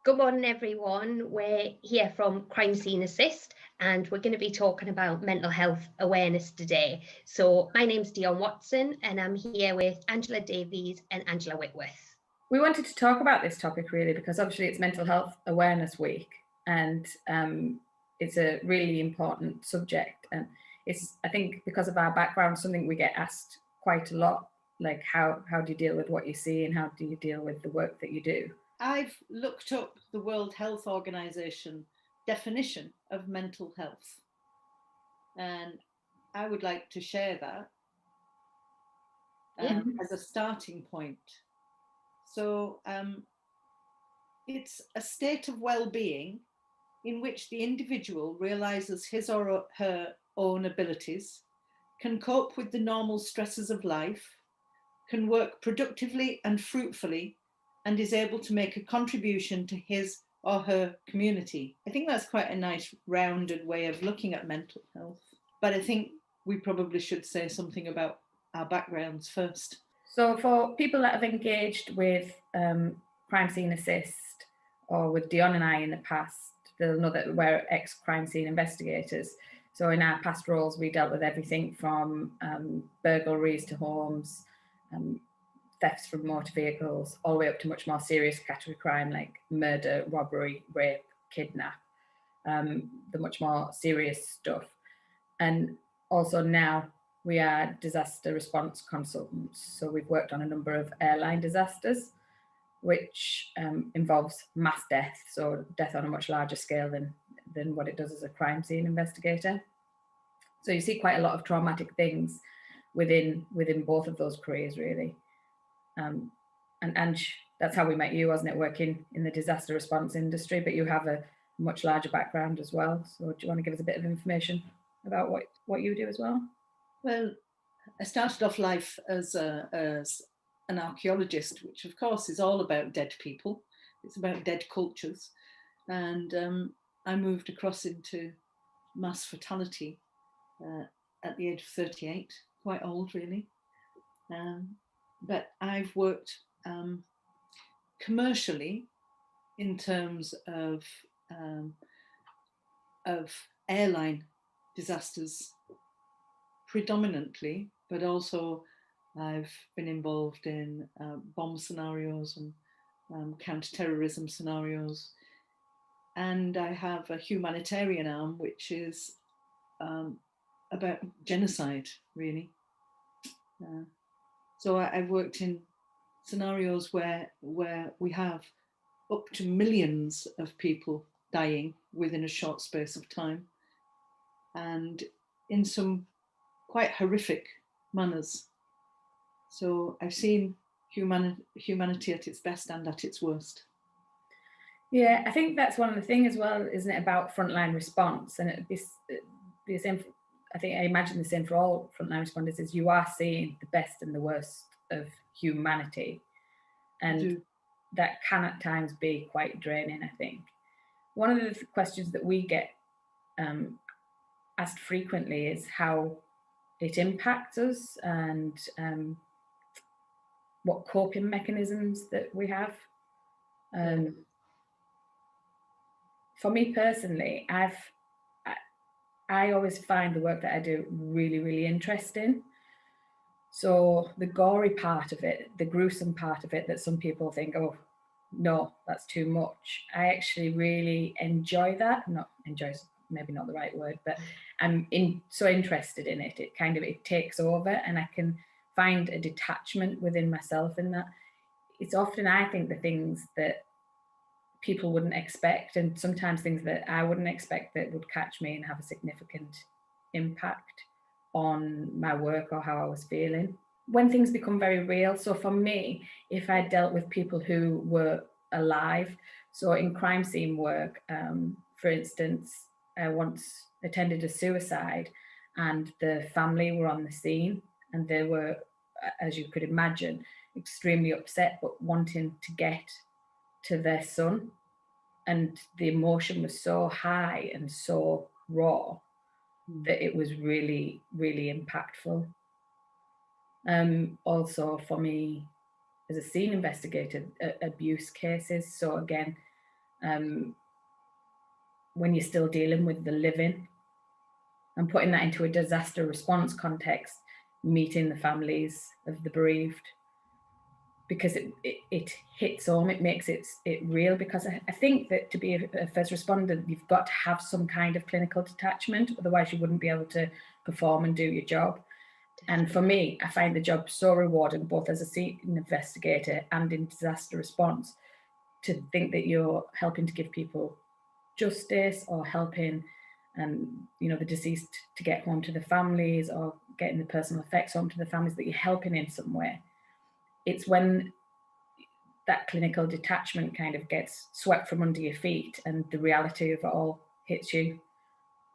Good morning, everyone. We're here from Crime Scene Assist, and we're going to be talking about mental health awareness today. So, my name's Dion Watson, and I'm here with Angela Davies and Angela Whitworth. We wanted to talk about this topic really because obviously it's Mental Health Awareness Week, and it's a really important subject. And it's, I think, because of our background, something we get asked quite a lot, like how do you deal with what you see and how do you deal with the work that you do? I've looked up the World Health Organization definition of mental health, and I would like to share that as a starting point. So it's a state of well-being in which the individual realizes his or her own abilities, can cope with the normal stresses of life, can work productively and fruitfully, and is able to make a contribution to his or her community. I think that's quite a nice rounded way of looking at mental health. But I think we probably should say something about our backgrounds first. So for people that have engaged with Crime Scene Assist or with Dion and I in the past, they'll know that we're ex-crime scene investigators. So in our past roles, we dealt with everything from burglaries to homes, thefts from motor vehicles, all the way up to much more serious category crime like murder, robbery, rape, kidnap, the much more serious stuff. And also now we are disaster response consultants. So we've worked on a number of airline disasters, which involves mass death, so death on a much larger scale than what it does as a crime scene investigator. So you see quite a lot of traumatic things within both of those careers, really. And Ange, that's how we met you, wasn't it, working in the disaster response industry, but you have a much larger background as well. So do you want to give us a bit of information about what you do as well? Well, I started off life as an archaeologist, which of course is all about dead people. It's about dead cultures. And I moved across into mass fatality at the age of 38, quite old really. But I've worked commercially in terms of airline disasters predominantly, but also I've been involved in bomb scenarios and counter-terrorism scenarios. And I have a humanitarian arm, which is about genocide, really. So I've worked in scenarios where we have up to millions of people dying within a short space of time, and in some quite horrific manners. So I've seen humanity at its best and at its worst. Yeah, I think that's one of the things as well, isn't it, about frontline response? And it'd be the same. I think I imagine the same for all frontline responders, is you are seeing the best and the worst of humanity, and that can at times be quite draining. I think one of the questions that we get asked frequently is how it impacts us and what coping mechanisms that we have. For me personally, I always find the work that I do really, really interesting. So the gory part of it, the gruesome part of it that some people think, oh, no, that's too much. I actually really enjoy that. Not enjoy, maybe not the right word, but I'm so interested in it. It takes over, and I can find a detachment within myself in that. It's often, I think, the things that people wouldn't expect, and sometimes things that I wouldn't expect, that would catch me and have a significant impact on my work or how I was feeling. When things become very real, so for me, if I dealt with people who were alive, so in crime scene work, for instance, I once attended a suicide and the family were on the scene and they were, as you could imagine, extremely upset but wanting to get to their son, and the emotion was so high and so raw that it was really, really impactful. Also for me as a scene investigator, abuse cases. So again, when you're still dealing with the living, and putting that into a disaster response context, meeting the families of the bereaved, because it hits home, it makes it real. Because I think that to be a first responder, you've got to have some kind of clinical detachment, otherwise you wouldn't be able to perform and do your job. And for me, I find the job so rewarding, both as a scene investigator and in disaster response, to think that you're helping to give people justice, or helping the deceased to get home to the families, or getting the personal effects home to the families, that you're helping in some way. It's when that clinical detachment kind of gets swept from under your feet and the reality of it all hits you,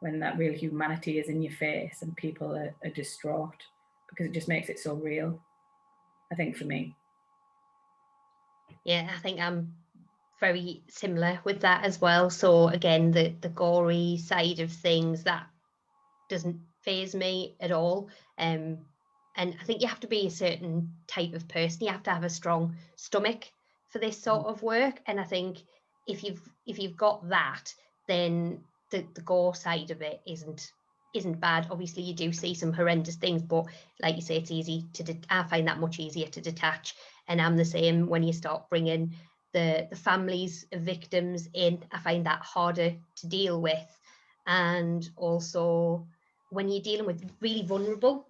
when that real humanity is in your face and people are distraught, because it just makes it so real, I think, for me. Yeah, I think I'm very similar with that as well. So again, the gory side of things, that doesn't faze me at all. And I think you have to be a certain type of person. You have to have a strong stomach for this sort of work. And I think if you've got that, then the gore side of it isn't bad. Obviously, you do see some horrendous things, but like you say, it's easy to. I find that much easier to detach. And I'm the same when you start bringing the families of victims in. I find that harder to deal with, and also when you're dealing with really vulnerable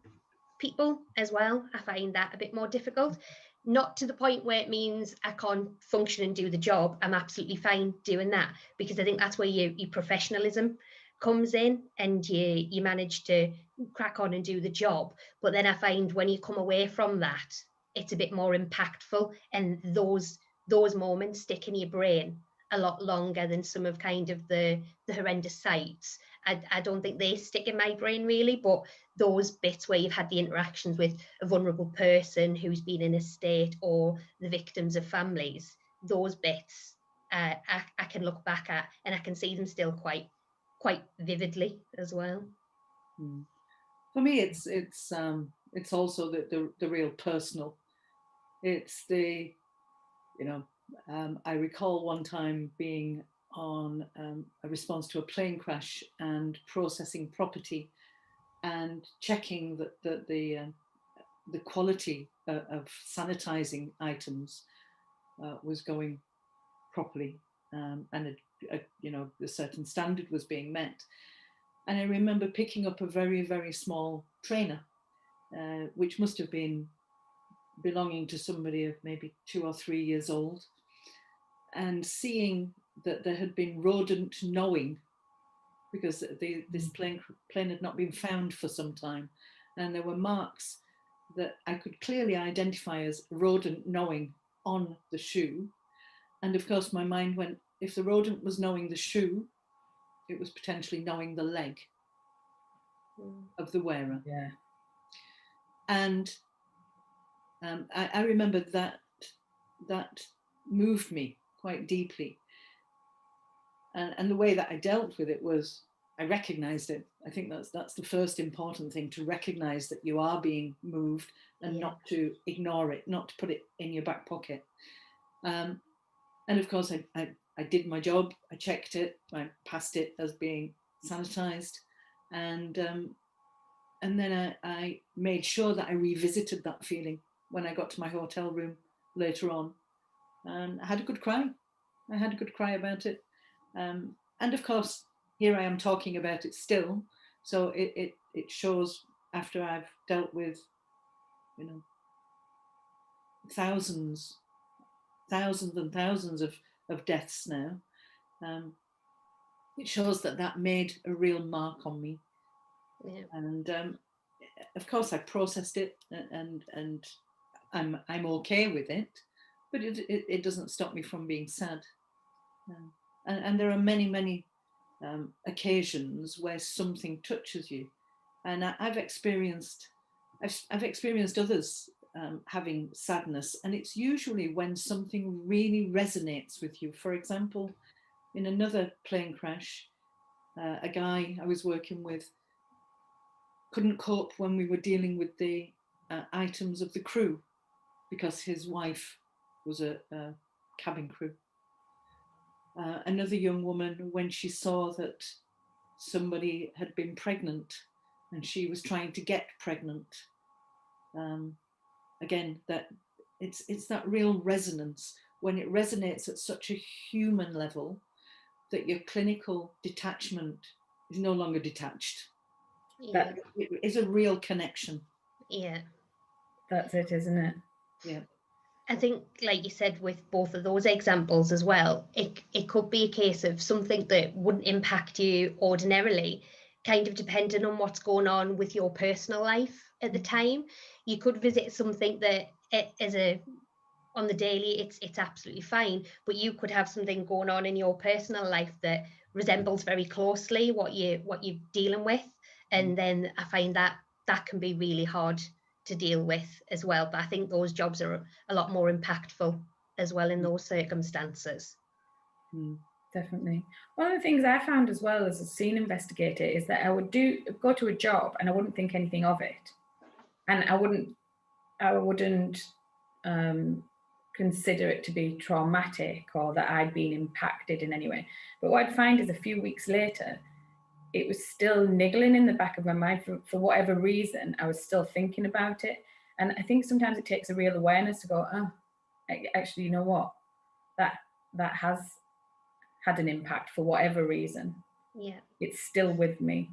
people as well, I find that a bit more difficult. Not to the point where it means I can't function and do the job. I'm absolutely fine doing that, because I think that's where your professionalism comes in, and you manage to crack on and do the job. But then I find when you come away from that, it's a bit more impactful, and those moments stick in your brain a lot longer than some of kind of the horrendous sights. I don't think they stick in my brain really, but those bits where you've had the interactions with a vulnerable person who's been in a state, or the victims of families, those bits I can look back at, and I can see them still quite vividly as well. For me, it's also the real personal. It's the, I recall one time being on a response to a plane crash and processing property and checking that the quality of sanitizing items was going properly, and a certain standard was being met. And I remember picking up a very, very small trainer, which must have been belonging to somebody of maybe 2 or 3 years old, and seeing that there had been rodent gnawing, because this plane had not been found for some time, and there were marks that I could clearly identify as rodent gnawing on the shoe. And of course my mind went, if the rodent was gnawing the shoe, it was potentially gnawing the leg of the wearer. Yeah. And I remember that moved me quite deeply. And the way that I dealt with it was, I recognized it. I think that's the first important thing, to recognize that you are being moved, and not to ignore it, not to put it in your back pocket. And of course, I did my job. I checked it. I passed it as being sanitized, and then I made sure that I revisited that feeling when I got to my hotel room later on, and I had a good cry. I had a good cry about it, and of course, here I am talking about it still. So it shows, after I've dealt with, thousands and thousands of deaths now, it shows that made a real mark on me. Yeah. And of course I processed it, and I'm okay with it, but it doesn't stop me from being sad. And there are many occasions where something touches you, and I've experienced others having sadness, and it's usually when something really resonates with you. For example, in another plane crash, a guy I was working with couldn't cope when we were dealing with the items of the crew, because his wife was a cabin crew. Another young woman, when she saw that somebody had been pregnant and she was trying to get pregnant. Again, that it's that real resonance, when it resonates at such a human level that your clinical detachment is no longer detached. Yeah. That it is a real connection. Yeah. That's it, isn't it? Yeah. I think, like you said, with both of those examples as well, it could be a case of something that wouldn't impact you ordinarily, kind of depending on what's going on with your personal life at the time. You could visit something that on the daily, it's absolutely fine, but you could have something going on in your personal life that resembles very closely what you're dealing with, and then I find that can be really hard to deal with as well. But I think those jobs are a lot more impactful as well in those circumstances. Definitely. One of the things I found as well as a scene investigator is that I would go to a job and I wouldn't think anything of it, and I wouldn't consider it to be traumatic or that I'd been impacted in any way. But what I'd find is a few weeks later, it was still niggling in the back of my mind for whatever reason. I was still thinking about it. And I think sometimes it takes a real awareness to go, oh, actually, you know what? That has had an impact for whatever reason. Yeah. It's still with me.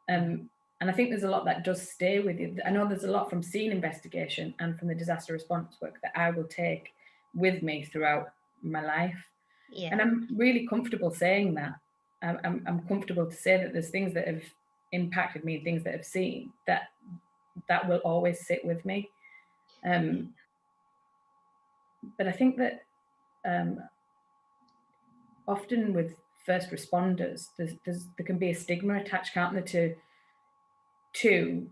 And I think there's a lot that does stay with you. I know there's a lot from scene investigation and from the disaster response work that I will take with me throughout my life. Yeah. And I'm really comfortable saying that. I'm comfortable to say that there's things that have impacted me, things that I've seen that will always sit with me. But I think that often with first responders, there can be a stigma attached, can't there, to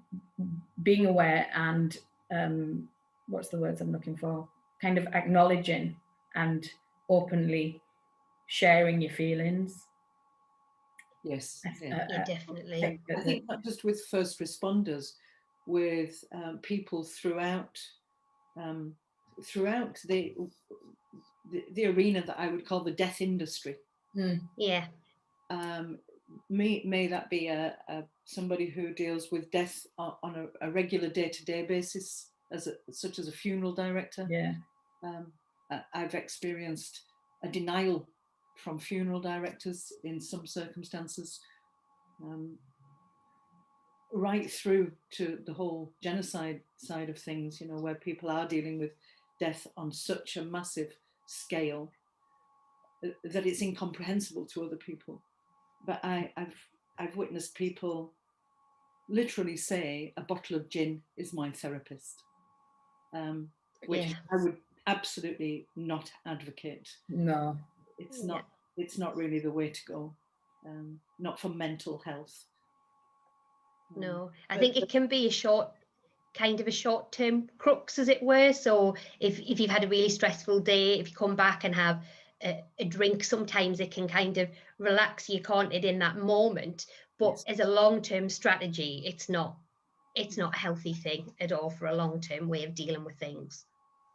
being aware and what's the words I'm looking for? Kind of acknowledging and openly sharing your feelings. Yes. Yeah, definitely. I think not just with first responders, with people throughout the arena that I would call the death industry. Yeah. May that be somebody who deals with death on a regular day-to-day basis, such as a funeral director. Yeah. I've experienced a denial from funeral directors in some circumstances, right through to the whole genocide side of things, where people are dealing with death on such a massive scale that it's incomprehensible to other people. But I've witnessed people literally say a bottle of gin is my therapist, which I would absolutely not advocate. No, it's not. It's not really the way to go. Not for mental health. No, I think it can be a short-term crux, as it were. So if you've had a really stressful day, if you come back and have a drink, sometimes it can kind of relax you, can't it, in that moment. But as a long-term strategy, it's not a healthy thing at all for a long-term way of dealing with things.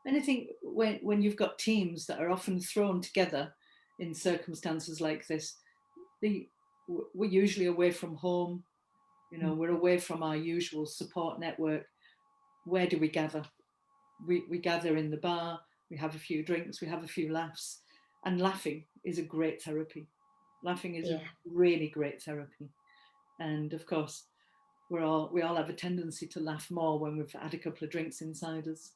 And I think when you've got teams that are often thrown together in circumstances like this, we're usually away from home. We're away from our usual support network. Where do we gather? We gather in the bar, we have a few drinks, we have a few laughs, and laughing is a great therapy. Laughing is a really great therapy. And of course, we all have a tendency to laugh more when we've had a couple of drinks inside us.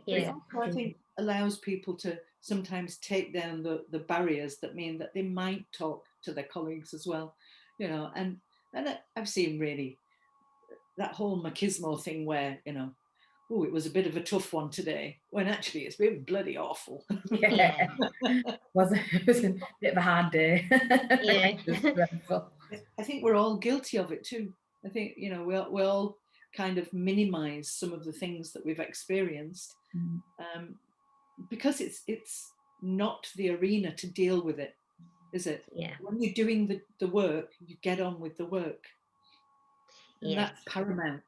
But it also, I think, allows people to sometimes take down the barriers that mean that they might talk to their colleagues as well, and I've seen really that whole machismo thing where, oh, it was a bit of a tough one today, when actually it's been bloody awful. Yeah. It was a bit of a hard day. Yeah. I think we're all guilty of it too. I think, we all kind of minimize some of the things that we've experienced, because it's not the arena to deal with it, is it? Yeah. When you're doing the work, you get on with the work. And that's paramount.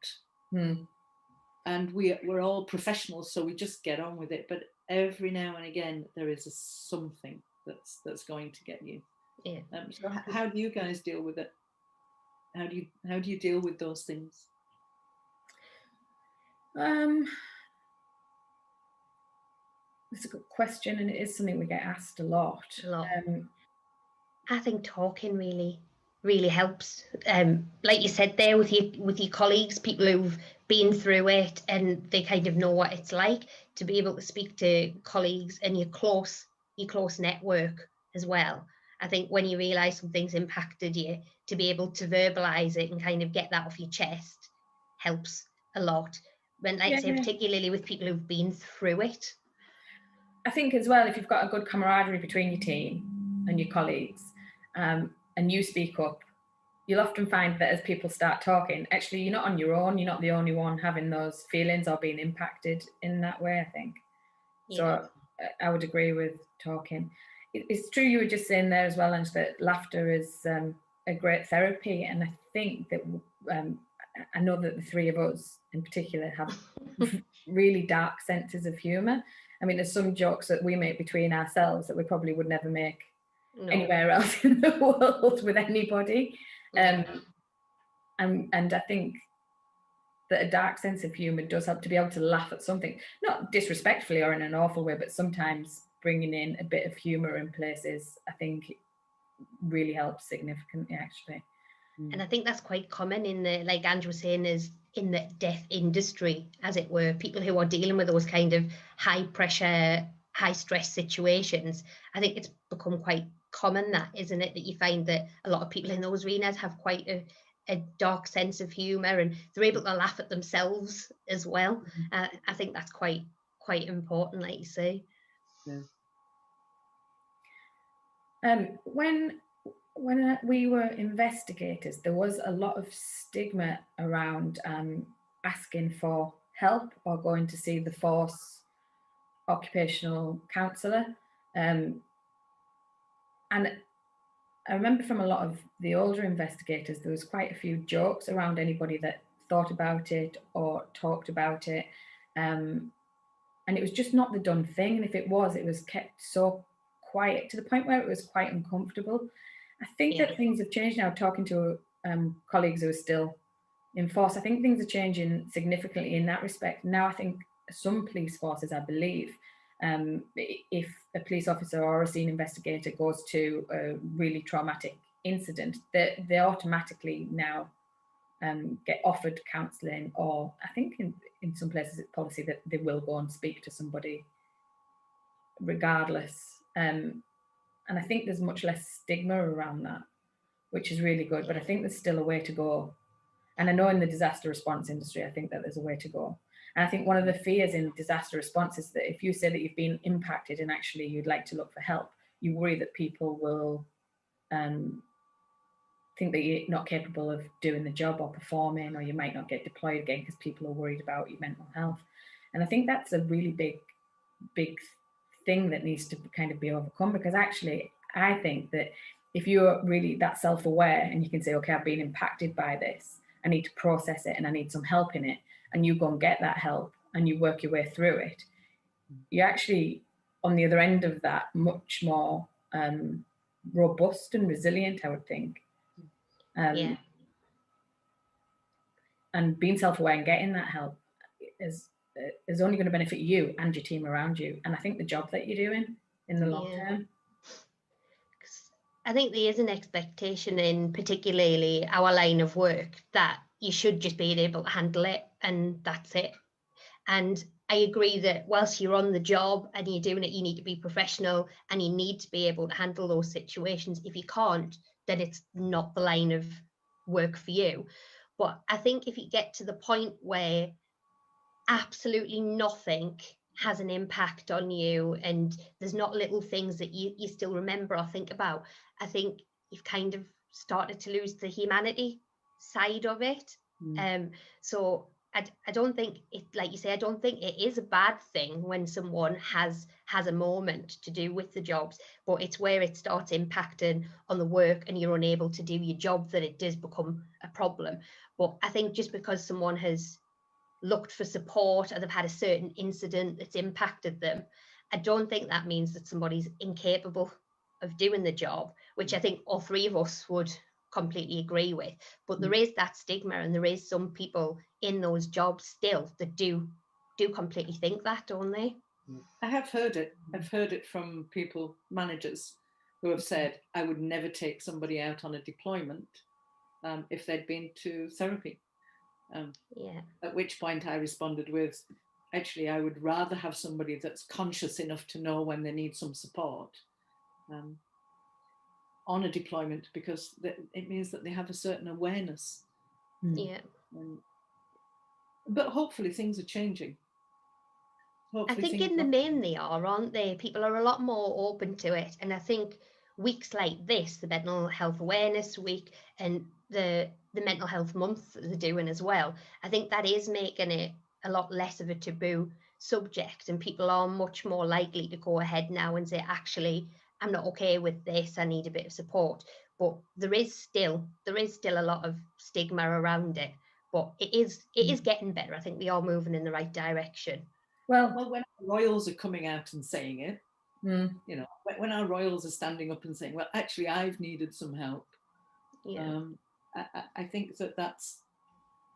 And we're all professionals, so we just get on with it. But every now and again, there is something that's going to get you. Yeah. So how do you guys deal with it? How do you deal with those things? It's a good question, and it is something we get asked a lot. I think talking really helps. Like you said there, with your colleagues, people who've been through it and they kind of know what it's like, to be able to speak to colleagues and your close network as well. I think when you realise something's impacted you, to be able to verbalise it and kind of get that off your chest helps a lot. When, like I say, particularly with people who've been through it. I think as well, if you've got a good camaraderie between your team and your colleagues, and you speak up, you'll often find that as people start talking, actually you're not on your own, you're not the only one having those feelings or being impacted in that way, I think. So I would agree with talking. It's true, you were just saying there as well, Ange, that laughter is a great therapy, and I think that I know that the three of us in particular have really dark senses of humour. I mean, there's some jokes that we make between ourselves that we probably would never make anywhere else in the world with anybody. And I think that a dark sense of humour does help to be able to laugh at something, not disrespectfully or in an awful way, but sometimes bringing in a bit of humour in places, I think really helps significantly, actually. And I think that's quite common in the, like Ange was saying, is in the death industry, as it were, people who are dealing with those kind of high pressure, high stress situations. I think it's become quite common, that, isn't it, that you find that a lot of people in those arenas have quite a dark sense of humour, and they're able to laugh at themselves as well. I think that's quite important, like you say. When we were investigators, there was a lot of stigma around asking for help or going to see the force occupational counsellor. And I remember from a lot of the older investigators, there was quite a few jokes around anybody that thought about it or talked about it. And it was just not the done thing. And if it was kept so quiet to the point where it was quite uncomfortable. I think that things have changed now. Talking to colleagues who are still in force, I think things are changing significantly in that respect. Now, I think some police forces, I believe, if a police officer or a scene investigator goes to a really traumatic incident, they automatically now get offered counselling, or I think in some places it's policy that they will go and speak to somebody regardless. And I think there's much less stigma around that, which is really good. But I think there's still a way to go. And I know in the disaster response industry, I think that there's a way to go. And I think one of the fears in disaster response is that if you say that you've been impacted and actually you'd like to look for help, you worry that people will think that you're not capable of doing the job or performing, or you might not get deployed again because people are worried about your mental health. And I think that's a really big thing that needs to kind of be overcome, because actually I think that if you're really that self-aware and you can say, okay, I've been impacted by this, I need to process it and I need some help in it, and you go and get that help and you work your way through it, you're actually on the other end of that much more robust and resilient, I would think. And being self-aware and getting that help is only going to benefit you and your team around you, and I think the job that you're doing in the long term. I think there is an expectation in particularly our line of work that you should just be able to handle it, and that's it. And I agree that whilst you're on the job and you're doing it, you need to be professional and you need to be able to handle those situations. If you can't, then it's not the line of work for you. But I think if you get to the point where absolutely nothing has an impact on you and there's not little things that you still remember or think about, I think you've kind of started to lose the humanity side of it. So I don't think it, like you say, I don't think it is a bad thing when someone has a moment to do with the jobs, but it's where it starts impacting on the work and you're unable to do your job that it does become a problem. But I think just because someone has looked for support or they've had a certain incident that's impacted them, I don't think that means that somebody's incapable of doing the job, which I think all three of us would completely agree with. But there is that stigma, and there is some people in those jobs still that do completely think that, don't they? I have heard it. I've heard it from people, managers, who have said, I would never take somebody out on a deployment if they'd been to therapy. At which point I responded with, actually, I would rather have somebody that's conscious enough to know when they need some support on a deployment, because it means that they have a certain awareness. But hopefully things are changing. I think in the main they are, aren't they? People are a lot more open to it. And I think weeks like this, the Mental Health Awareness Week and the Mental Health Month that they're doing as well, I think that is making it a lot less of a taboo subject, and people are much more likely to go ahead now and say, actually, I'm not okay with this, I need a bit of support. But there is still a lot of stigma around it. But it is getting better. I think we are moving in the right direction. Well, when royals are coming out and saying it, you know, when our royals are standing up and saying, well, actually, I've needed some help. I think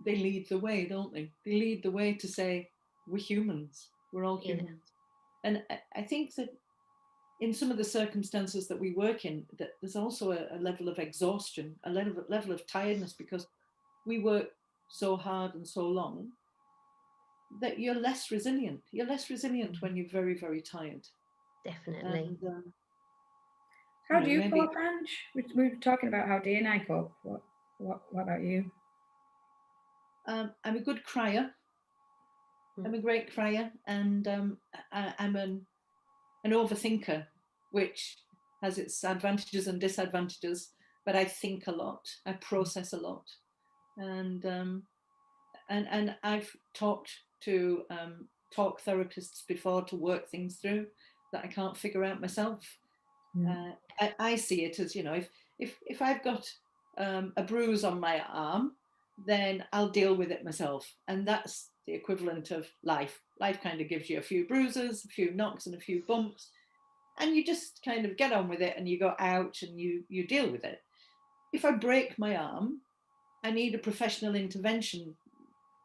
they lead the way, don't they? They lead the way to say, we're humans, we're all humans. And I think that in some of the circumstances that we work in, that there's also a level of exhaustion, a level of tiredness, because we work so hard and so long that you're less resilient. You're less resilient when you're very, very tired. Definitely. And, how do you cope, Ange? We were talking about how Dee and I cope. What about you? I'm a good crier. I'm a great crier, and I'm an overthinker, which has its advantages and disadvantages. But I think a lot. I process a lot, and I've talked to talk therapists before to work things through that I can't figure out myself. I see it as, you know, if I've got a bruise on my arm, then I'll deal with it myself, and that's the equivalent of life. Life kind of gives you a few bruises, a few knocks and a few bumps, and you just kind of get on with it, and you go out and you deal with it. If I break my arm, I need a professional intervention.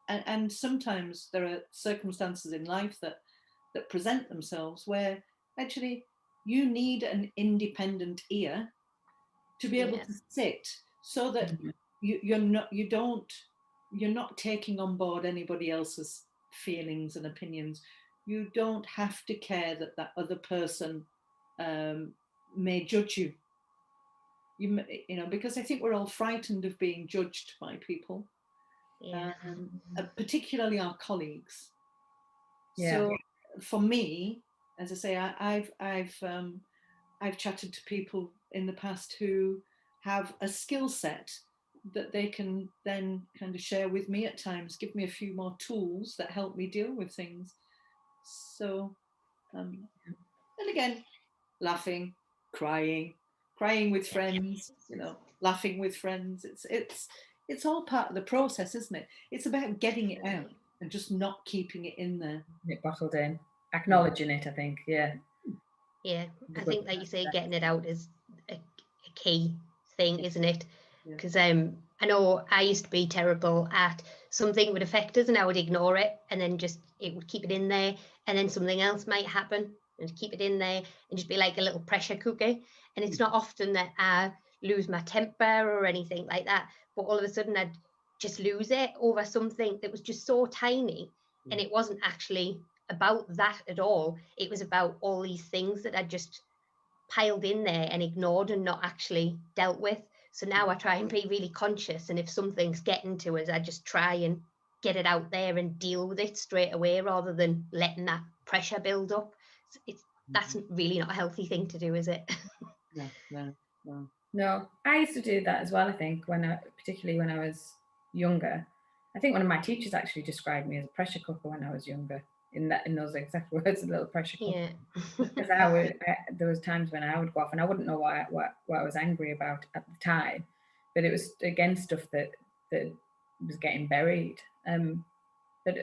And sometimes there are circumstances in life that present themselves where actually you need an independent ear to be able to sit, so that you're not taking on board anybody else's feelings and opinions. You don't have to care that other person may judge you. You know, because I think we're all frightened of being judged by people. Particularly our colleagues. So for me, as I say, I've chatted to people in the past who have a skill set that they can then kind of share with me at times, give me a few more tools that help me deal with things. So, and again, laughing, crying with friends, you know, laughing with friends. It's all part of the process, isn't it? It's about getting it out and just not keeping it in there. It bottled in, acknowledging it, I think. Yeah, I think, like you say, getting it out is a key thing, isn't it? Because I know I used to be terrible at something would affect us and I would ignore it, and then it would keep it in there, and then something else might happen and keep it in there and just be like a little pressure cooker. And it's not often that I lose my temper or anything like that, but all of a sudden I'd just lose it over something that was just so tiny. And it wasn't actually about that at all. It was about all these things that I'd just piled in there and ignored and not actually dealt with. So now I try and be really conscious, and if something's getting to us, I just try and get it out there and deal with it straight away, rather than letting that pressure build up. That's really not a healthy thing to do, is it? No, I used to do that as well, I think, particularly when I was younger. I think one of my teachers actually described me as a pressure cooker when I was younger, in those exact words, a little pressure cooker. Because there was times when I would go off and I wouldn't know what I was angry about at the time, but it was again stuff that was getting buried. But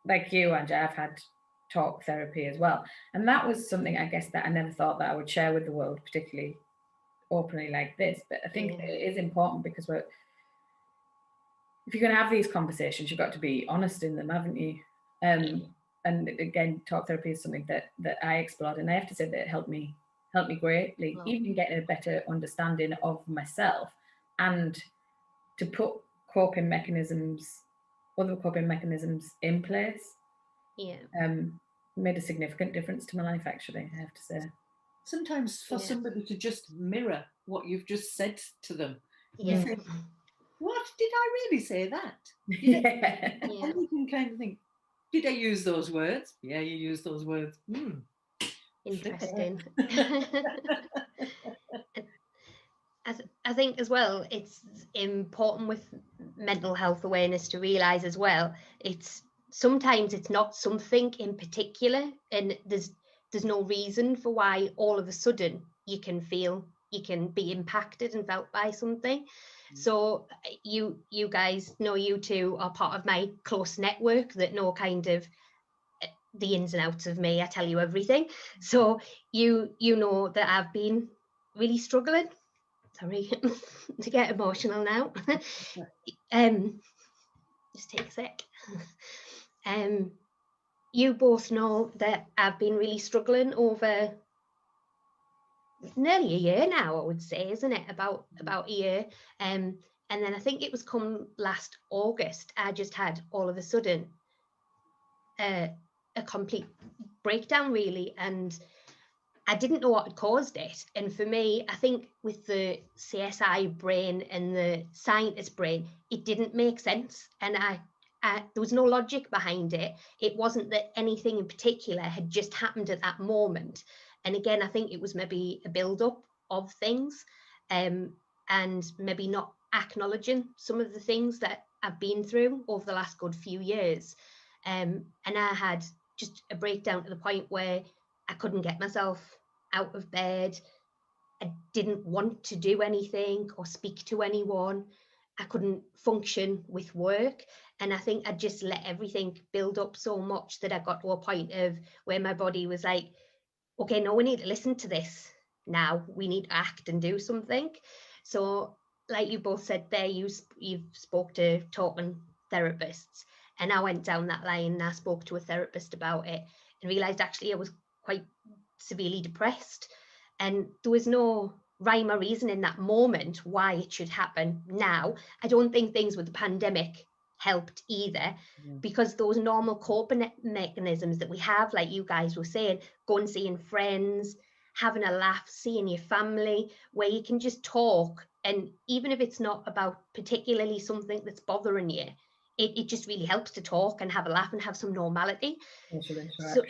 like you, Ange, I've had talk therapy as well, and that was something, I guess, that I never thought that I would share with the world, particularly openly like this, but I think it is important because if you're going to have these conversations, you've got to be honest in them, haven't you? And again, talk therapy is something that I explored, and I have to say that it helped me greatly, even getting a better understanding of myself, and to put other coping mechanisms in place. Made a significant difference to my life, actually, I have to say. Sometimes for somebody to just mirror what you've just said to them, you think, what, did I really say that? And you can kind of think, did I use those words? Yeah, you used those words. Interesting. I think as well, it's important with mental health awareness to realise as well, sometimes it's not something in particular, and there's no reason for why all of a sudden you can be impacted and felt by something. So you guys know, you two are part of my close network that know kind of the ins and outs of me. I tell you everything. So you know that I've been really struggling. Sorry to get emotional now. Just take a sec. You both know that I've been really struggling over nearly a year now, I would say, isn't it? About a year. And then I think it was come last August, I just had all of a sudden a complete breakdown, really, and I didn't know what had caused it. And for me, I think with the CSI brain and the scientist brain, it didn't make sense. And there was no logic behind it. It wasn't that anything in particular had just happened at that moment. And again, I think it was maybe a build-up of things, and maybe not acknowledging some of the things that I've been through over the last good few years. And I had just a breakdown to the point where I couldn't get myself out of bed. I didn't want to do anything or speak to anyone. I couldn't function with work. And I think I just let everything build up so much that I got to a point of where my body was like, okay, no, we need to listen to this now. We need to act and do something. So like you both said there, you've spoke to talking therapists. And I went down that line and I spoke to a therapist about it and realised actually I was quite severely depressed. And there was no rhyme or reason in that moment why it should happen now. I don't think things with the pandemic helped either, because those normal coping mechanisms that we have, like you guys were saying, going seeing friends, having a laugh, seeing your family, where you can just talk, and even if it's not about particularly something that's bothering you, it just really helps to talk and have a laugh and have some normality. So,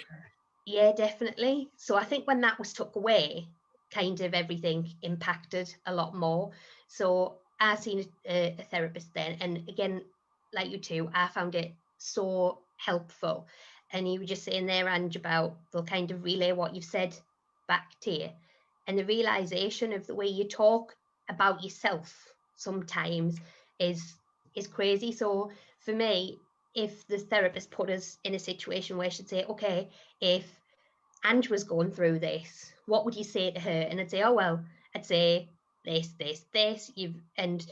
yeah, definitely. So I think when that was took away, kind of everything impacted a lot more. So I seen a therapist then, and again, like you two, I found it so helpful. And you were just saying there, Ange, about they'll kind of relay what you've said back to you, and the realization of the way you talk about yourself sometimes is crazy. So for me, if the therapist put us in a situation where she'd say, okay, if Ange was going through this, what would you say to her? And I'd say, oh, well, I'd say this, and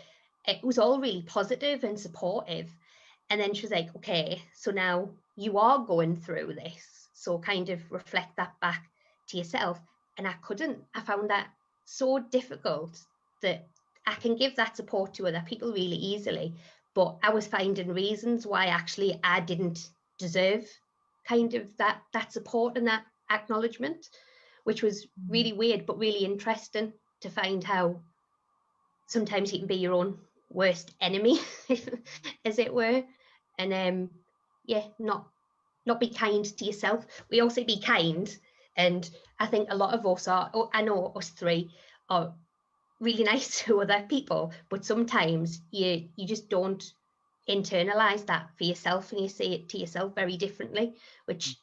it was all really positive and supportive. And then she was like, okay, so now you are going through this. So kind of reflect that back to yourself. And I found that so difficult that I can give that support to other people really easily. But I was finding reasons why actually I didn't deserve kind of that support and that acknowledgement, which was really weird, but really interesting to find how sometimes you can be your own worst enemy, as it were. And not be kind to yourself. We also be kind. And I think a lot of us I know us three are really nice to other people, but sometimes you just don't internalize that for yourself, and you say it to yourself very differently, which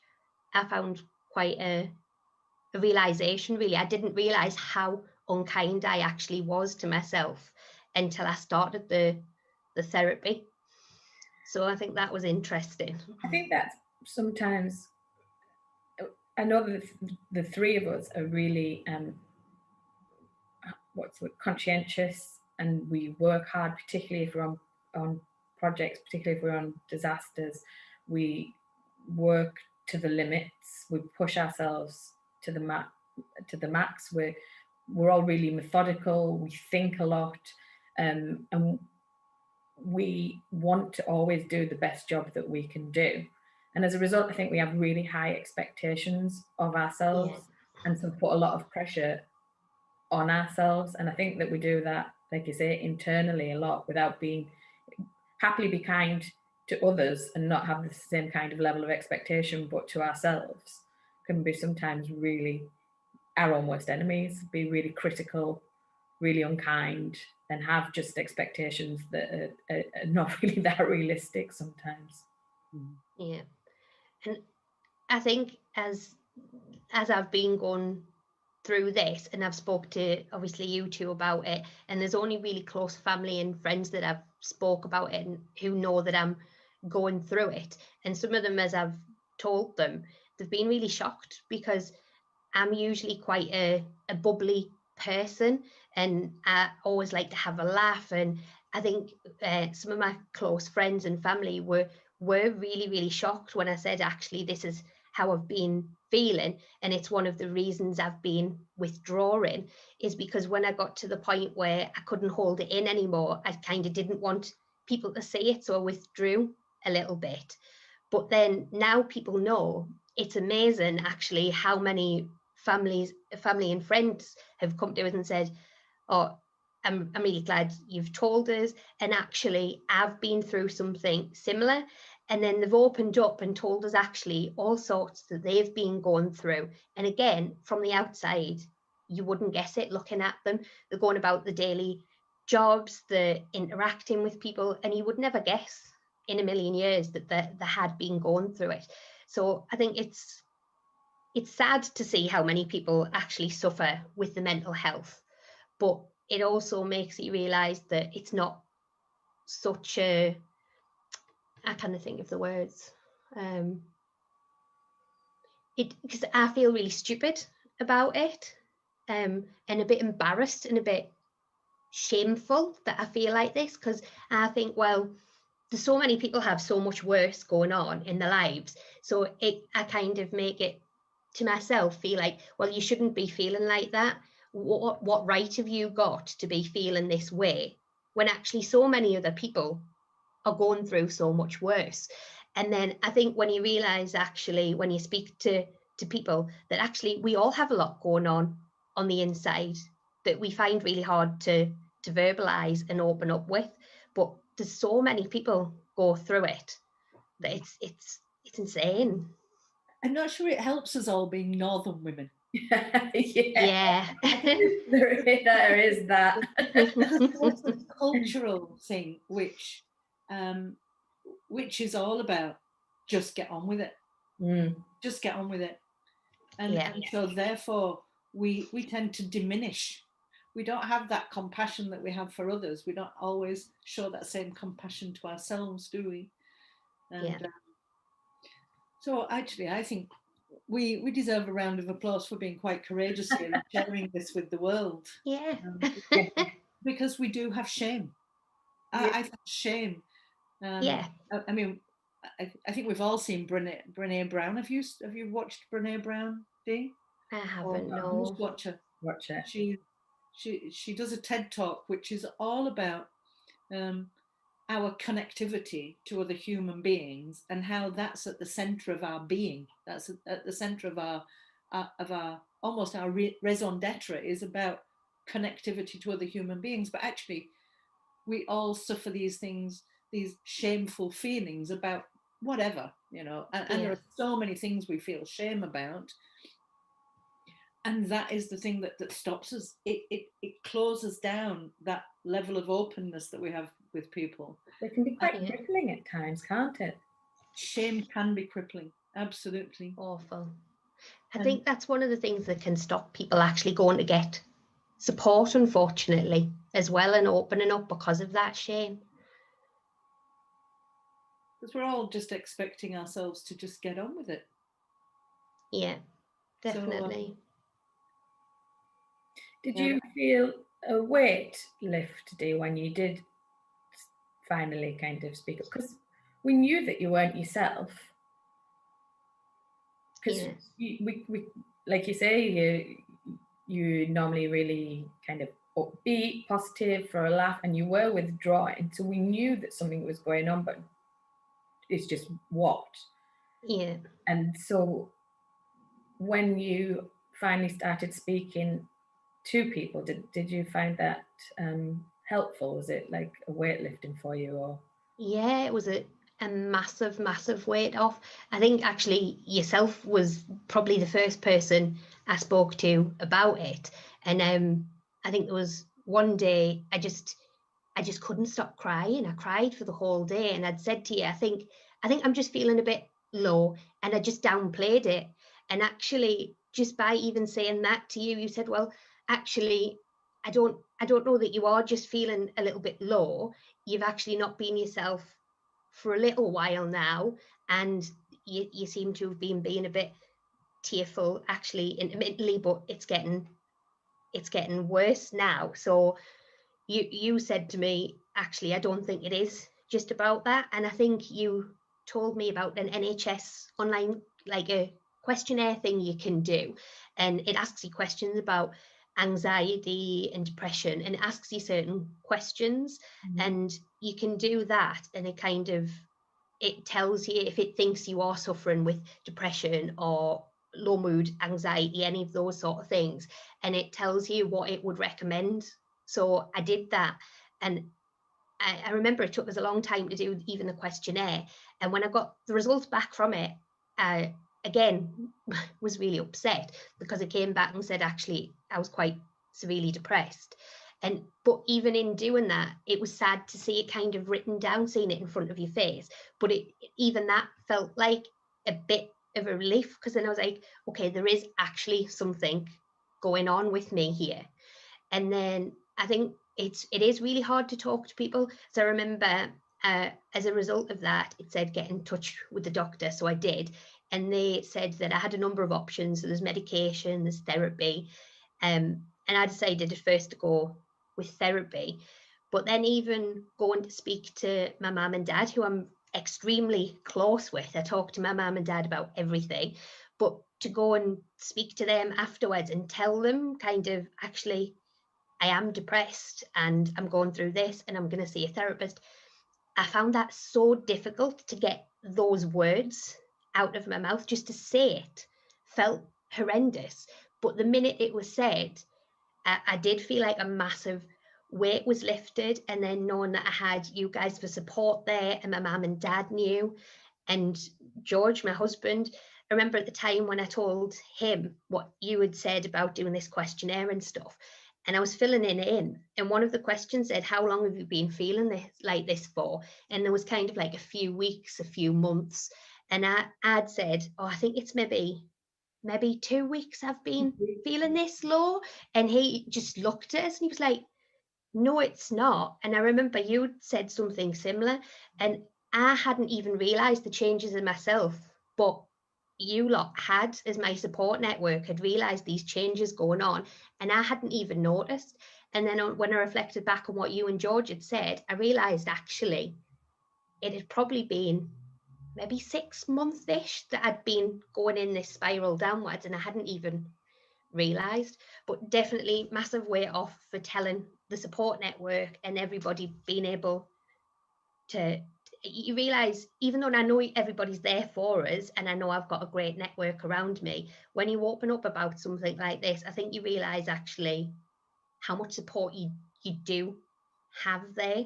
I found quite a realization, really. I didn't realize how unkind I actually was to myself until I started the therapy. So I think that was interesting. I think that sometimes, I know that the three of us are really conscientious, and we work hard, particularly if we're on projects, particularly if we're on disasters. We work to the limits. We push ourselves to the max. We're all really methodical. We think a lot, and we want to always do the best job that we can do. And as a result, I think we have really high expectations of ourselves, and so put a lot of pressure on ourselves. And I think that we do that, like you say, internally a lot, without being happily be kind to others and not have the same kind of level of expectation, but to ourselves can be sometimes really our own worst enemies, be really critical, really unkind, and have just expectations that are not really that realistic sometimes. Yeah. And I think as I've been going through this, and I've spoke to obviously you two about it, and there's only really close family and friends that I've spoke about it and who know that I'm going through it. And some of them, as I've told them, they've been really shocked, because I'm usually quite a bubbly person, and I always like to have a laugh. And I think some of my close friends and family were really, really shocked when I said, actually, this is how I've been feeling, and it's one of the reasons I've been withdrawing, is because when I got to the point where I couldn't hold it in anymore, I kind of didn't want people to see it, so I withdrew a little bit. But then now people know. It's amazing actually how many family and friends have come to us and said, oh, I'm really glad you've told us, and actually I've been through something similar. And then they've opened up and told us actually all sorts that they've been going through. And again, from the outside, you wouldn't guess it looking at them. They're going about the daily jobs, they're interacting with people, and you would never guess in a million years that they had been going through it. So I think it's sad to see how many people actually suffer with the mental health, but it also makes you realise that it's not such a, I can't think of the words, because I feel really stupid about it, and a bit embarrassed and a bit shameful that I feel like this, because I think, well, there's so many people have so much worse going on in their lives, so I kind of make it to myself feel like, well, you shouldn't be feeling like that. What right have you got to be feeling this way, when actually so many other people are going through so much worse? And then I think when you realise, actually, when you speak to people, that actually we all have a lot going on the inside that we find really hard to verbalise and open up with, but there's so many people go through it that it's insane. I'm not sure it helps us all being northern women. Yeah. There is that. It's a cultural thing which is all about just get on with it. Just get on with it. And so therefore we tend to diminish. We don't have that compassion that we have for others. We don't always show that same compassion to ourselves, do we? And so actually I think we deserve a round of applause for being quite courageous here and sharing this with the world. Yeah. Because we do have shame. I think shame. I mean, I think we've all seen Brené Brown. Have you watched Brené Brown, Dee? I haven't. No. Watch her. Watch it. She does a TED talk which is all about our connectivity to other human beings, and how that's at the center of our being. That's at the center of our almost our raison d'etre, is about connectivity to other human beings. But actually, we all suffer these things, these shameful feelings about whatever, and there are so many things we feel shame about. And that is the thing that stops us. It closes down that level of openness that we have with people. It can be quite crippling at times, can't it? Shame can be crippling, absolutely. Awful. I think that's one of the things that can stop people actually going to get support, unfortunately, as well, and opening up because of that shame. Because we're all just expecting ourselves to just get on with it. Yeah, definitely. Did you feel a weight lift do when you did finally kind of speak up? Because we knew that you weren't yourself. Because Yes. we like you say, you normally really kind of upbeat, positive, for a laugh, and you were withdrawing. So we knew that something was going on, but it's just what. Yeah. And so when you finally started speaking to people, did you find that helpful? Was it like a weightlifting for you, or? Yeah, it was a massive, massive weight off. I think actually yourself was probably the first person I spoke to about it. And I think there was one day I just couldn't stop crying. I cried for the whole day. And I'd said to you, I think I'm just feeling a bit low. And I just downplayed it. And actually, just by even saying that to you, you said, well, actually, I don't know that you are just feeling a little bit low. You've actually not been yourself for a little while now, and you seem to have been being a bit tearful actually intermittently, but it's getting worse now. So you said to me, actually, I don't think it is just about that. And I think you told me about an NHS online, like a questionnaire thing you can do. And it asks you questions about anxiety and depression, and it asks you certain questions. And you can do that, and it tells you if it thinks you are suffering with depression or low mood, anxiety, any of those sort of things. And it tells you what it would recommend. So I did that. And I remember it took us a long time to do even the questionnaire. And when I got the results back from it, I again was really upset because it came back and said, actually, I was quite severely depressed. But even in doing that, it was sad to see it kind of written down, seeing it in front of your face. But even that felt like a bit of a relief, because then I was like, okay, there is actually something going on with me here. And then I think it is really hard to talk to people. So I remember as a result of that, it said get in touch with the doctor. So I did. And they said that I had a number of options. So there's medication, there's therapy. And I decided at first to go with therapy. But then even going to speak to my mum and dad, who I'm extremely close with, I talk to my mum and dad about everything. But to go and speak to them afterwards and tell them kind of, actually, I am depressed and I'm going through this and I'm going to see a therapist. I found that so difficult to get those words out of my mouth. Just to say it felt horrendous. But the minute it was said, I did feel like a massive weight was lifted. And then knowing that I had you guys for support there, and my mum and dad knew, and George, my husband, I remember at the time when I told him what you had said about doing this questionnaire and stuff, and I was filling it in, and one of the questions said, how long have you been feeling this for? And there was kind of like a few weeks, a few months. And I'd said, oh, I think it's maybe 2 weeks I've been feeling this low. And he just looked at us and he was like, no, it's not. And I remember you said something similar, and I hadn't even realised the changes in myself, but you lot had, as my support network, had realised these changes going on, and I hadn't even noticed. And then when I reflected back on what you and George had said, I realised actually it had probably been maybe 6 months-ish that I'd been going in this spiral downwards, and I hadn't even realised. But definitely massive weight off for telling the support network and everybody, being able to, you realise, even though I know everybody's there for us and I know I've got a great network around me, when you open up about something like this, I think you realise actually how much support you do have there,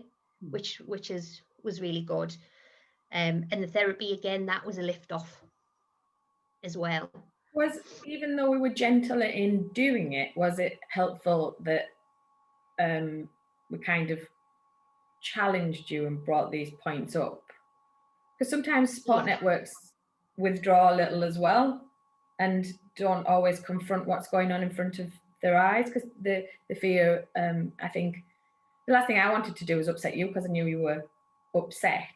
which was really good. And the therapy, again, that was a lift off as well. Was, even though we were gentler in doing it, was it helpful that we kind of challenged you and brought these points up? Because sometimes support networks withdraw a little as well and don't always confront what's going on in front of their eyes, because the fear, I think the last thing I wanted to do was upset you, because I knew you were upset.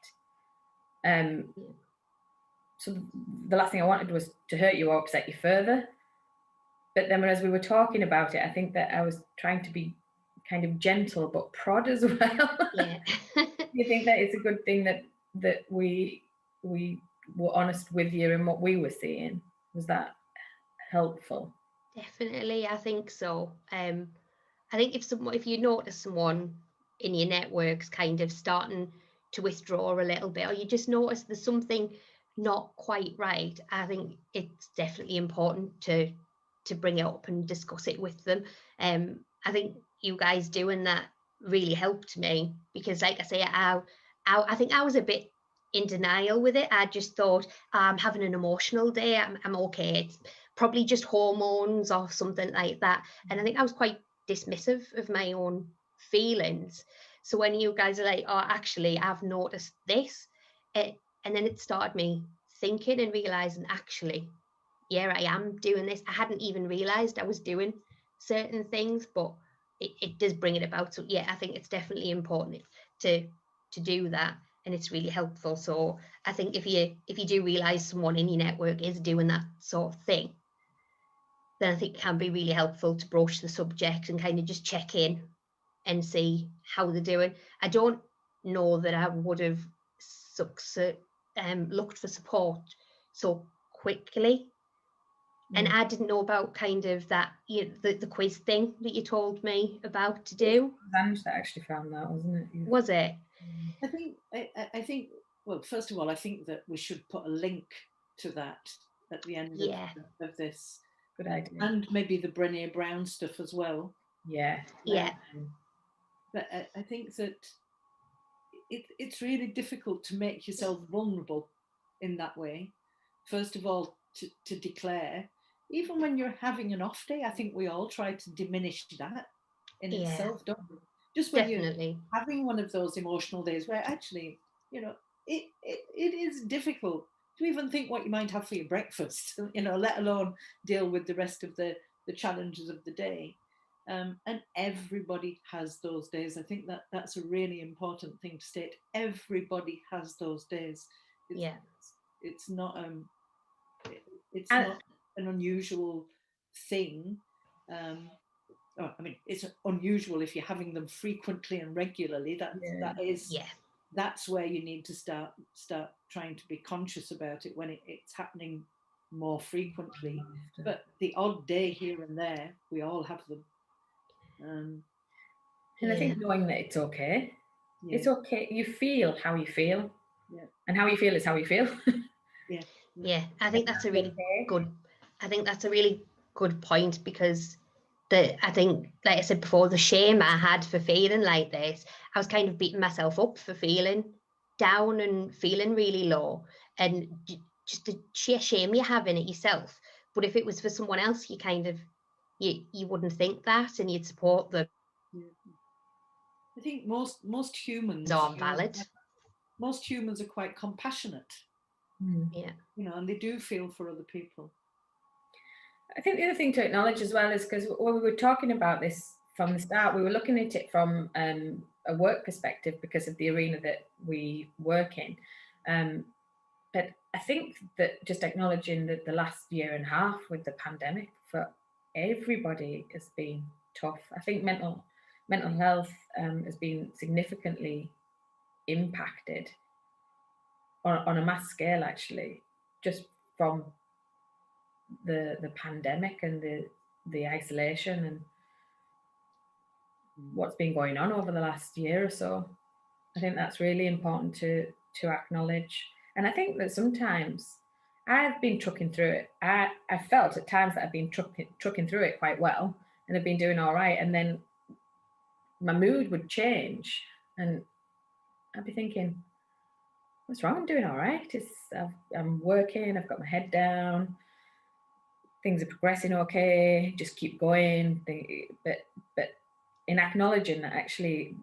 So the last thing I wanted was to hurt you or upset you further. But then as we were talking about it, I think that I was trying to be kind of gentle but prod as well. Yeah. You think that it's a good thing that we were honest with you and what we were seeing? Was that helpful? Definitely, I think so. I think if you notice someone in your networks kind of starting to withdraw a little bit, or you just notice there's something not quite right, I think it's definitely important to bring it up and discuss it with them. I think you guys doing that really helped me, because like I say, I think I was a bit in denial with it. I just thought, I'm having an emotional day, I'm okay, it's probably just hormones or something like that. And I think I was quite dismissive of my own feelings. So when you guys are like, oh, actually, I've noticed this, and then it started me thinking and realizing, actually, yeah, I am doing this. I hadn't even realized I was doing certain things, but it does bring it about. So yeah, I think it's definitely important to do that, and it's really helpful. So I think if you do realize someone in your network is doing that sort of thing, then I think it can be really helpful to broach the subject and kind of just check in and see how they're doing. I don't know that I would have looked for support so quickly. And I didn't know about kind of that, the quiz thing that you told me about to do. It was Ange that actually found that, wasn't it? Was it? I think, well, first of all, I think that we should put a link to that at the end of this. Good idea. And maybe the Brené Brown stuff as well. Yeah. But I think that it's really difficult to make yourself vulnerable in that way. First of all, to declare, even when you're having an off day, I think we all try to diminish that in itself, don't we? Just when you're having one of those emotional days where actually, it is difficult to even think what you might have for your breakfast, let alone deal with the rest of the challenges of the day. And everybody has those days. I think that's a really important thing to state. Everybody has those days. It's not not an unusual thing. It's unusual if you're having them frequently and regularly. That's where you need to start trying to be conscious about it, when it's happening more frequently. But the odd day here and there, we all have them. And I think knowing that it's okay. It's okay. You feel how you feel. And how you feel is how you feel. Yeah, I think that's a really good. I think that's a really good point, because I think, like I said before, the shame I had for feeling like this, I was kind of beating myself up for feeling down and feeling really low, and just the sheer shame you have in it yourself. But if it was for someone else, you kind of you wouldn't think that, and you'd support them. I think most humans are valid. Most humans are quite compassionate. And they do feel for other people. I think the other thing to acknowledge as well is, because when we were talking about this from the start, we were looking at it from a work perspective because of the arena that we work in. But I think that just acknowledging that the last year and a half with the pandemic for everybody has been tough. I think mental health has been significantly impacted on a mass scale, actually, just from the pandemic and the isolation and what's been going on over the last year or so. I think that's really important to acknowledge. And I think that sometimes I've been trucking through it. I felt at times that I've been trucking through it quite well, and I've been doing all right. And then my mood would change, and I'd be thinking, what's wrong? I'm doing all right. I'm working, I've got my head down, things are progressing okay, just keep going. But in acknowledging that, actually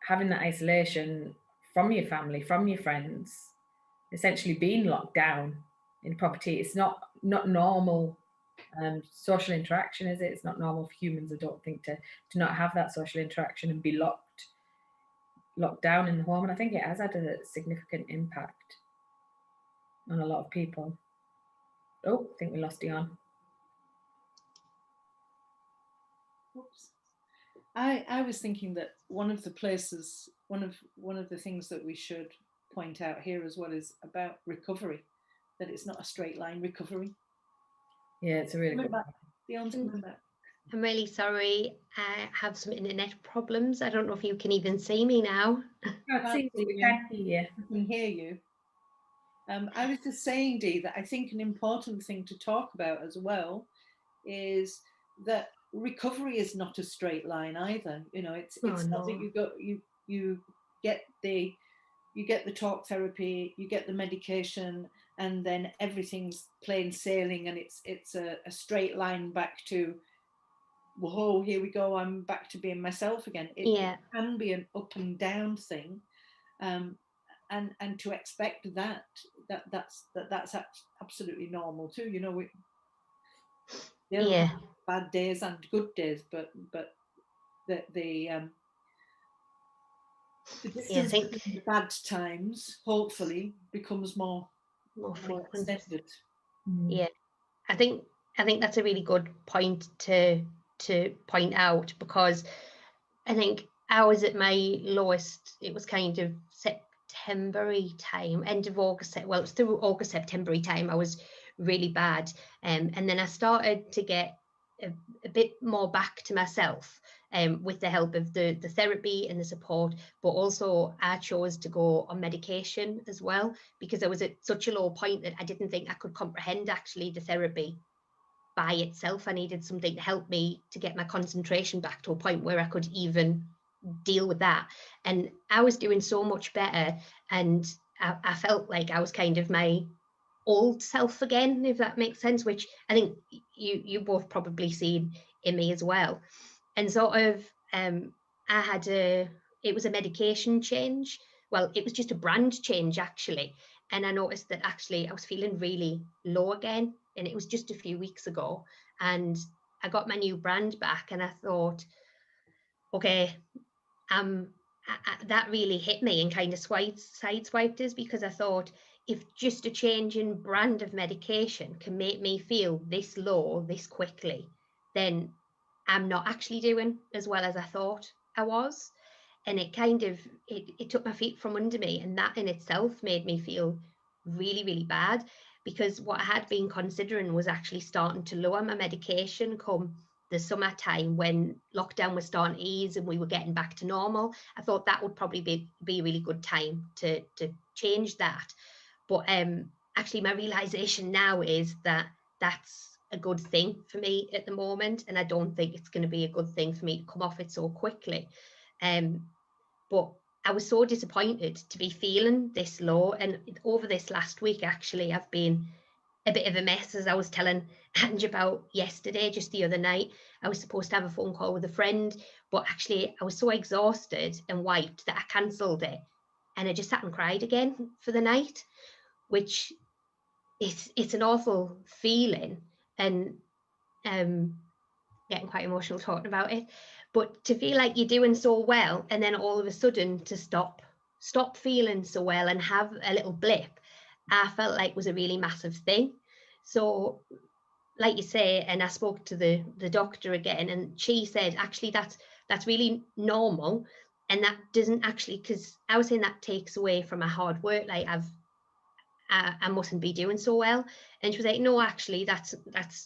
having that isolation from your family, from your friends, essentially being locked down in property, it's not normal social interaction, is it? It's not normal for humans, I don't think, to not have that social interaction and be locked down in the home. And I think it has had a significant impact on a lot of people. Oh, I think we lost Dion. Oops. I was thinking that one of the places, one of the things that we should point out here as well is about recovery, that it's not a straight line recovery. Yeah, it's a really good point. Dion's coming back. I'm really sorry. I have some internet problems. I don't know if you can even see me now. Can't see you, we can't hear you. I can hear you. I was just saying, Dee, that I think an important thing to talk about as well is that recovery is not a straight line either. You know, it's not that you get the talk therapy, you get the medication, and then everything's plain sailing, and it's a straight line back to, whoa, here we go, I'm back to being myself again. It can be an up and down thing, and to expect that's absolutely normal too. You know, they'll have bad days and good days, but the distance between the bad times hopefully becomes more extended. Yeah, I think that's a really good point to point out, because I think I was at my lowest. It was kind of September-y time, end of August. Well, it was through August, September-y time. I was really bad, and then I started to get a bit more back to myself, with the help of the therapy and the support. But also I chose to go on medication as well, because I was at such a low point that I didn't think I could comprehend actually the therapy by itself. I needed something to help me to get my concentration back to a point where I could even deal with that. And I was doing so much better, and I felt like I was kind of my old self again, if that makes sense, which I think you both probably seen in me as well. And sort of it was a medication change. Well, it was just a brand change actually. And I noticed that actually I was feeling really low again, and it was just a few weeks ago, and I got my new brand back, and I thought, okay, that really hit me and kind of sideswiped us, because I thought, if just a change in brand of medication can make me feel this low this quickly, then I'm not actually doing as well as I thought I was. And it kind of it took my feet from under me, and that in itself made me feel really, really bad, because what I had been considering was actually starting to lower my medication come the summertime, when lockdown was starting to ease and we were getting back to normal. I thought that would probably be a really good time to change that. But actually my realization now is that that's a good thing for me at the moment, and I don't think it's going to be a good thing for me to come off it so quickly. But I was so disappointed to be feeling this low, and over this last week actually I've been a bit of a mess, as I was telling Ange about yesterday, just the other night. I was supposed to have a phone call with a friend, but actually I was so exhausted and wiped that I cancelled it, and I just sat and cried again for the night, which it's an awful feeling, and getting quite emotional talking about it. But to feel like you're doing so well, and then all of a sudden to stop feeling so well and have a little blip, I felt like was a really massive thing. So like you say, and I spoke to the doctor again, and she said actually that's really normal, and that doesn't actually, because I was saying that takes away from my hard work, like I mustn't be doing so well. And she was like, no, actually that's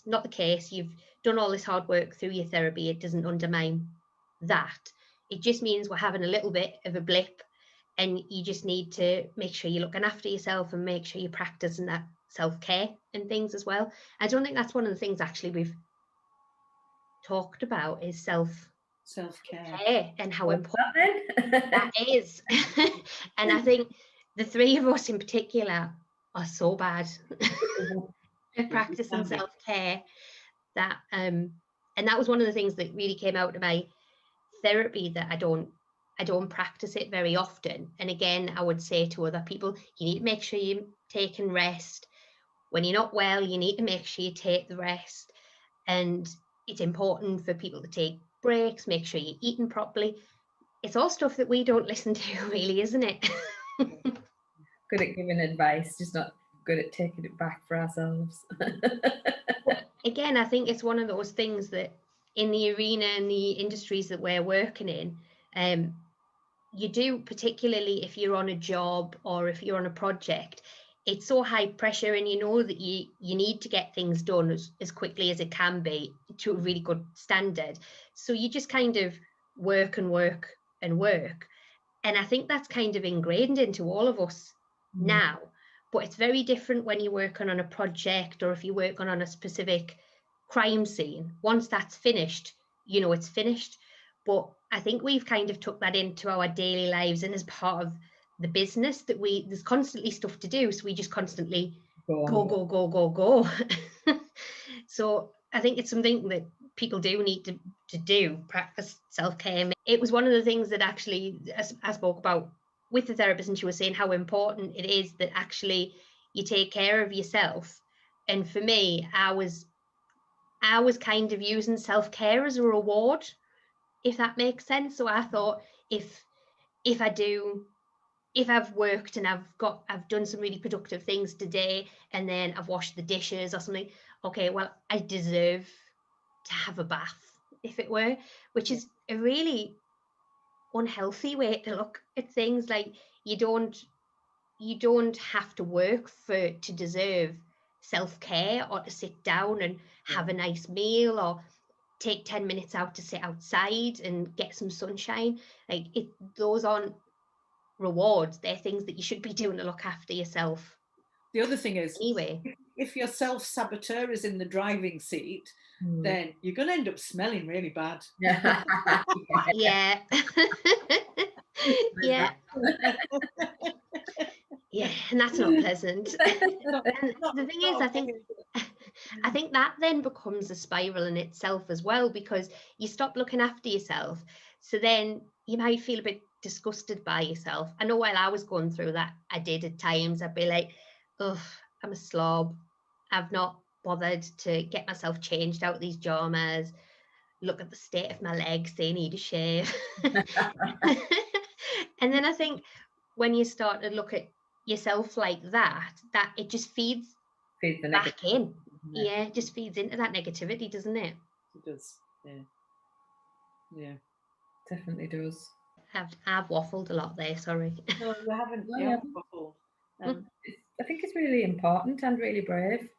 not the case. You've done all this hard work through your therapy. It doesn't undermine that. It just means we're having a little bit of a blip, and you just need to make sure you're looking after yourself and make sure you're practicing that self-care and things as well. I don't think that's one of the things actually we've talked about, is self-care and how important that is. And I think the three of us in particular are so bad at practicing self-care, that and that was one of the things that really came out of my therapy, that I don't practice it very often. And again, I would say to other people, you need to make sure you're taking rest. When you're not well, you need to make sure you take the rest. And it's important for people to take breaks, make sure you're eating properly. It's all stuff that we don't listen to, really, isn't it? Good at giving advice, just not good at taking it back for ourselves. Again, I think it's one of those things that in the arena and the industries that we're working in, you do, particularly if you're on a job or if you're on a project, it's so high pressure, and you know that you need to get things done as quickly as it can be to a really good standard. So you just kind of work and work and work. And I think that's kind of ingrained into all of us now. But it's very different when you're working on a project, or if you're working on a specific crime scene. Once that's finished, you know it's finished. But I think we've kind of took that into our daily lives, and as part of the business that there's constantly stuff to do, so we just constantly go. So I think it's something that people do need to do, practice self-care. It was one of the things that actually I spoke about with the therapist, and she was saying how important it is that actually you take care of yourself. And for me, I was kind of using self-care as a reward, if that makes sense. So I thought, if I've worked and I've done some really productive things today, and then I've washed the dishes or something, okay, well, I deserve to have a bath, if it were, which is a really unhealthy way to look at things. Like, you don't have to work to deserve self-care, or to sit down and have a nice meal, or take 10 minutes out to sit outside and get some sunshine. Like, those aren't rewards, they're things that you should be doing to look after yourself. The other thing is, anyway, if your self-saboteur is in the driving seat, then you're going to end up smelling really bad. Yeah. Yeah. Yeah, and that's not pleasant. And the thing is, I think that then becomes a spiral in itself as well, because you stop looking after yourself. So then you might feel a bit disgusted by yourself. I know while I was going through that, I did at times. I'd be like, oh, I'm a slob. I've not bothered to get myself changed out of these pajamas. Look at the state of my legs, they need a shave. And then I think when you start to look at yourself like that it just feeds the back in. Yeah, it just feeds into that negativity, doesn't it? It does. Yeah, definitely does. I've waffled a lot there, sorry. No, you haven't. You haven't waffled. I think it's really important and really brave.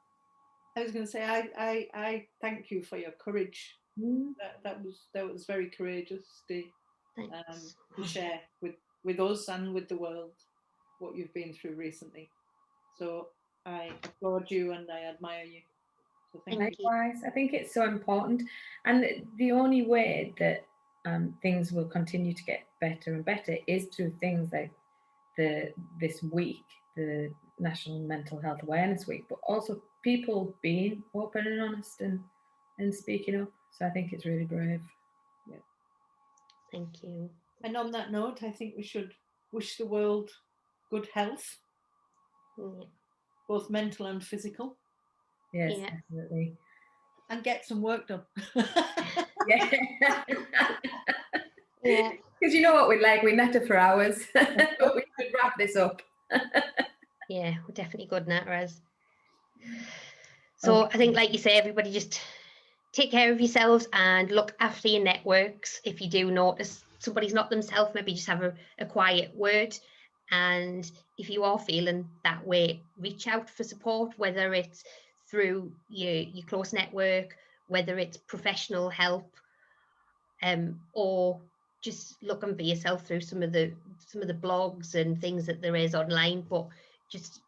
I was going to say, I thank you for your courage. That was very courageous to share with us and with the world what you've been through recently. So I applaud you and I admire you. So thank you. I think it's so important, and the only way that things will continue to get better and better is through things like this week, the National Mental Health Awareness Week, but also people being open and honest and speaking up. So I think it's really brave. Yeah. Thank you. And on that note, I think we should wish the world good health, both mental and physical. Yes, definitely. And get some work done. Yeah. Yeah. Because you know what we'd like? We natter for hours. But we could wrap this up. Yeah, we're definitely good natters. So I think, like you say, everybody just take care of yourselves and look after your networks. If you do notice somebody's not themselves, maybe just have a quiet word. And if you are feeling that way, reach out for support, whether it's through your close network, whether it's professional help, or just looking for yourself through some of the blogs and things that there is online. But just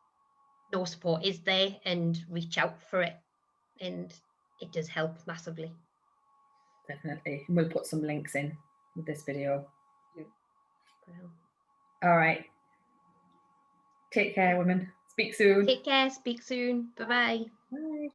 know support is there, and reach out for it, and it does help massively. Definitely. And we'll put some links in with this video. Yeah. All right. Take care, women. Speak soon. Take care. Speak soon. Bye-bye. Bye.